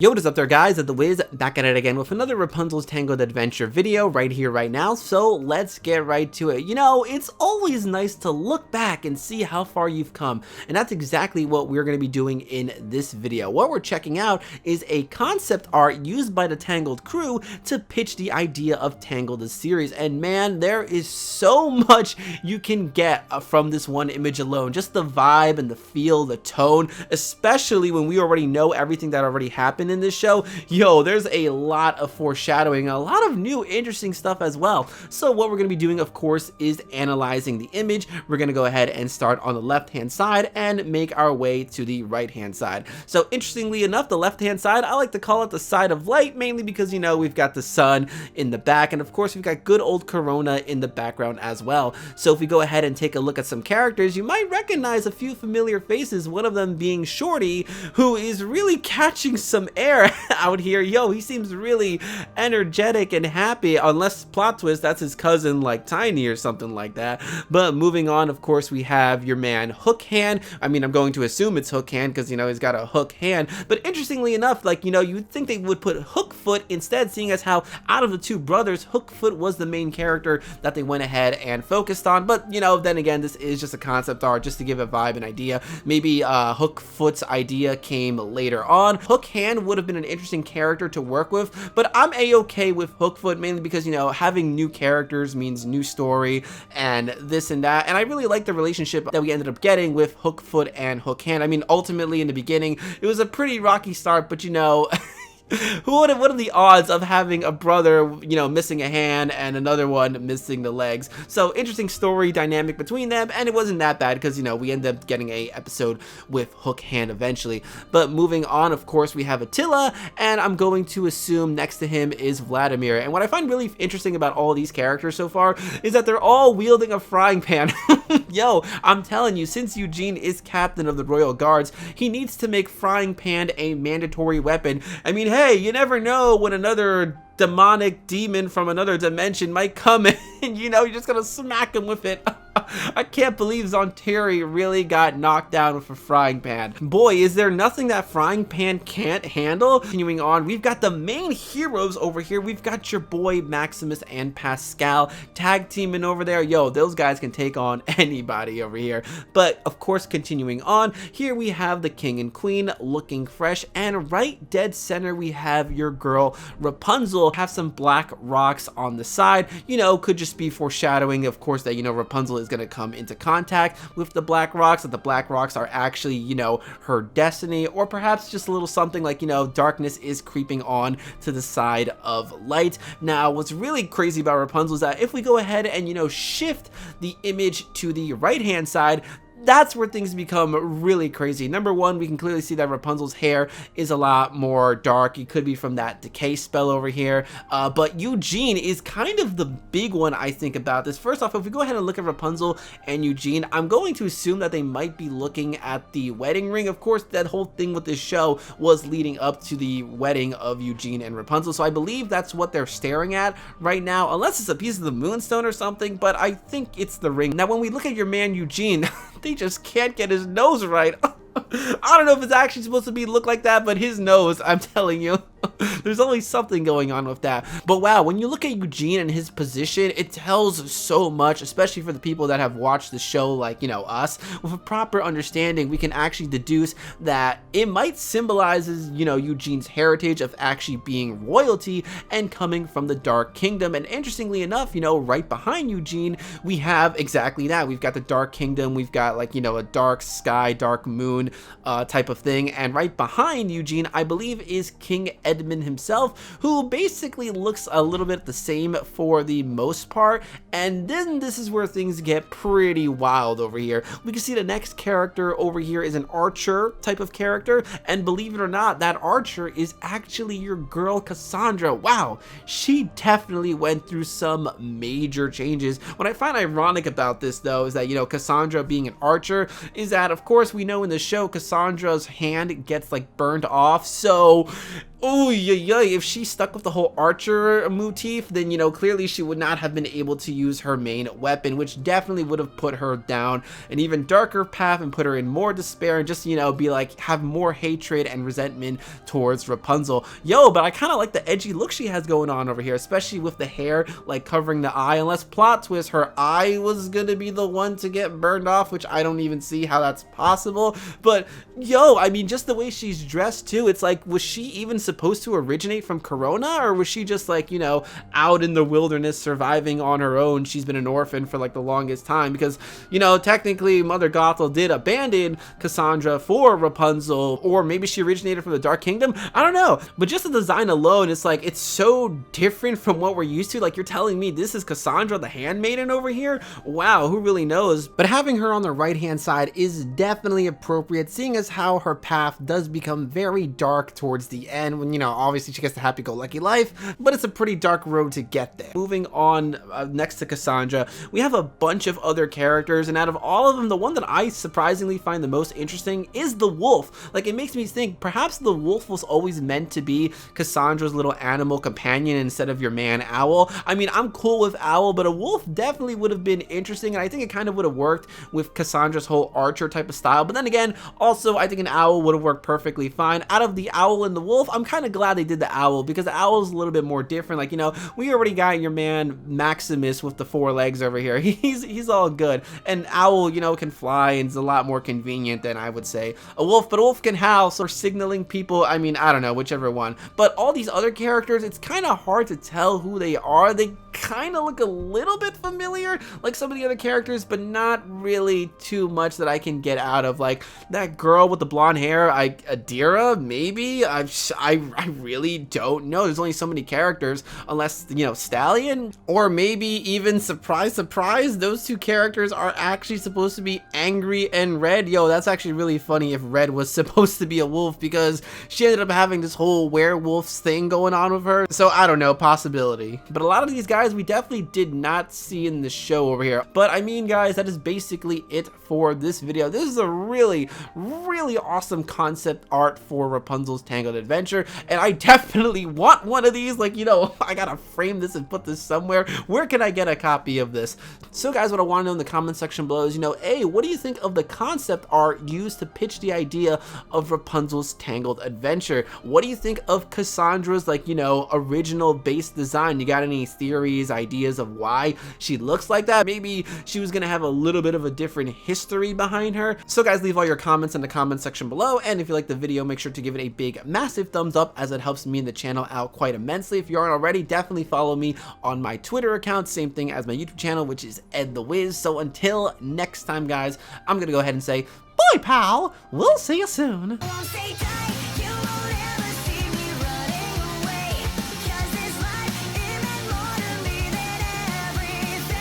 Yo, what is up there, guys? At the Wiz, back at it again with another Rapunzel's Tangled adventure video right here, right now. So let's get right to it. You know, it's always nice to look back and see how far you've come, and that's exactly what we're going to be doing in this video. What we're checking out is a concept art used by the Tangled crew to pitch the idea of Tangled the series, and man, there is so much you can get from this one image alone. Just the vibe and the feel, the tone, especially when we already know everything that already happened in this show. Yo, there's a lot of foreshadowing, a lot of new interesting stuff as well. So what we're going to be doing, of course, is analyzing the image. We're going to go ahead and start on the left hand side and make our way to the right hand side. So interestingly enough, the left hand side, I like to call it the side of light, mainly because, you know, we've got the sun in the back, and of course we've got good old Corona in the background as well. So if we go ahead and take a look at some characters, you might recognize a few familiar faces, one of them being Shorty, who is really catching some air out here. Yo, he seems really energetic and happy, unless plot twist, that's his cousin like Tiny or something like that. But moving on, of course, we have your man Hook Hand. I mean, I'm going to assume it's Hook Hand because, you know, he's got a hook hand. But interestingly enough, like, you know, you would think they would put Hookfoot instead, seeing as how out of the two brothers, Hookfoot was the main character that they went ahead and focused on. But, you know, then again, this is just a concept art just to give a vibe and idea. Maybe Hookfoot's idea came later on. Hook Hand would have been an interesting character to work with, but I'm a-okay with Hookfoot, mainly because, you know, having new characters means new story and this and that, and I really like the relationship that we ended up getting with Hookfoot and Hook Hand. I mean, ultimately in the beginning it was a pretty rocky start, but you know, what are the odds of having a brother, you know, missing a hand and another one missing the legs? So interesting story dynamic between them, and it wasn't that bad because, you know, we ended up getting a episode with Hook Hand eventually. But moving on, of course, we have Attila, and I'm going to assume next to him is Vladimir. And what I find really interesting about all these characters so far is that they're all wielding a frying pan. Yo, I'm telling you, since Eugene is captain of the Royal Guards, he needs to make frying pan a mandatory weapon. I mean, hey, you never know when another demonic demon from another dimension might come in, and, you know, you're just gonna smack him with it. I can't believe Zonteri really got knocked down with a frying pan. Boy, is there nothing that frying pan can't handle. Continuing on, we've got the main heroes over here. We've got your boy Maximus and Pascal tag teaming over there. Yo, those guys can take on anybody over here. But of course, continuing on, here we have the king and queen looking fresh, and right dead center we have your girl Rapunzel. Have some black rocks on the side, you know, could just be foreshadowing, of course, that, you know, Rapunzel is going to come into contact with the black rocks, that the black rocks are actually, you know, her destiny, or perhaps just a little something like, you know, darkness is creeping on to the side of light. Now, what's really crazy about Rapunzel is that if we go ahead and, you know, shift the image to the right hand side, that's where things become really crazy. Number one, we can clearly see that Rapunzel's hair is a lot more dark. It could be from that decay spell over here. But Eugene is kind of the big one, I think, about this. First off, if we go ahead and look at Rapunzel and Eugene, I'm going to assume that they might be looking at the wedding ring. Of course, that whole thing with this show was leading up to the wedding of Eugene and Rapunzel. So I believe that's what they're staring at right now, unless it's a piece of the moonstone or something, but I think it's the ring. Now, when we look at your man Eugene, they just can't get his nose right. I don't know if it's actually supposed to look like that, but his nose, I'm telling you, there's always something going on with that. But wow, when you look at Eugene and his position, it tells so much, especially for the people that have watched the show like, you know, us. With a proper understanding, we can actually deduce that it might symbolize, you know, Eugene's heritage of actually being royalty and coming from the Dark Kingdom. And interestingly enough, you know, right behind Eugene, we have exactly that. We've got the Dark Kingdom, we've got, like, you know, a dark sky, dark moon type of thing, and right behind Eugene, I believe, is King Edmund himself, who basically looks a little bit the same for the most part. And then this is where things get pretty wild over here. We can see the next character over here is an archer type of character, and believe it or not, that archer is actually your girl Cassandra. Wow, she definitely went through some major changes. What I find ironic about this, though, is that, you know, Cassandra being an archer is that, of course, we know in the show Cassandra's hand gets like burned off, so Oh, yeah, if she stuck with the whole archer motif, then, you know, clearly she would not have been able to use her main weapon, which definitely would have put her down an even darker path and put her in more despair and just, you know, be like, have more hatred and resentment towards Rapunzel. Yo, but I kind of like the edgy look she has going on over here, especially with the hair, like, covering the eye. Unless, plot twist, her eye was gonna be the one to get burned off, which I don't even see how that's possible. But, yo, I mean, just the way she's dressed, too, it's like, was she even supposed to originate from Corona, or was she just, like, you know, out in the wilderness surviving on her own? She's been an orphan for, like, the longest time, because, you know, technically Mother Gothel did abandon Cassandra for Rapunzel, or maybe she originated from the Dark Kingdom. I don't know, but just the design alone, it's like, it's so different from what we're used to. Like, you're telling me this is Cassandra the Handmaiden over here? Wow, who really knows? But having her on the right hand side is definitely appropriate, seeing as how her path does become very dark towards the end, when, you know, obviously she gets the happy-go-lucky life, but it's a pretty dark road to get there. Moving on, next to Cassandra, we have a bunch of other characters, and out of all of them, the one that I surprisingly find the most interesting is the wolf. Like, it makes me think perhaps the wolf was always meant to be Cassandra's little animal companion instead of your man Owl. I mean, I'm cool with Owl, but a wolf definitely would have been interesting, and I think it kind of would have worked with Cassandra's whole archer type of style. But then again, also, I think an owl would have worked perfectly fine. Out of the owl and the wolf, I'm kind of glad they did the owl, because the owl is a little bit more different. Like, you know, we already got your man Maximus with the 4 legs over here. He's all good. And owl, you know, can fly and is a lot more convenient than I would say a wolf. But a wolf can howl, so signaling people, I mean, I don't know, whichever one. But all these other characters, it's kind of hard to tell who they are. They kind of look a little bit familiar, like some of the other characters, but not really too much that I can get out of. Like that girl with the blonde hair, Adira, maybe? I really don't know. There's only so many characters, unless, you know, Stallion, or maybe even, surprise, surprise, those 2 characters are actually supposed to be Angry and Red. Yo, that's actually really funny if Red was supposed to be a wolf, because she ended up having this whole werewolves thing going on with her. So I don't know, possibility. But a lot of these guys we definitely did not see in the show over here. But I mean, guys, that is basically it for this video. This is a really awesome concept art for Rapunzel's Tangled Adventure, and I definitely want one of these. Like, you know, I gotta frame this and put this somewhere. Where can I get a copy of this? So guys, what I want to know in the comment section below is, you know, A, what do you think of the concept art used to pitch the idea of Rapunzel's Tangled Adventure? What do you think of Cassandra's, like, you know, original base design? You got any theories, ideas of why she looks like that? Maybe she was gonna have a little bit of a different history behind her. So guys, leave all your comments in the comment section below, and if you like the video, make sure to give it a big massive thumbs up, as it helps me and the channel out quite immensely. If you aren't already, definitely follow me on my Twitter account, same thing as my YouTube channel, which is Ed the Wiz. So until next time, guys, I'm gonna go ahead and say bye, pal. We'll see you soon.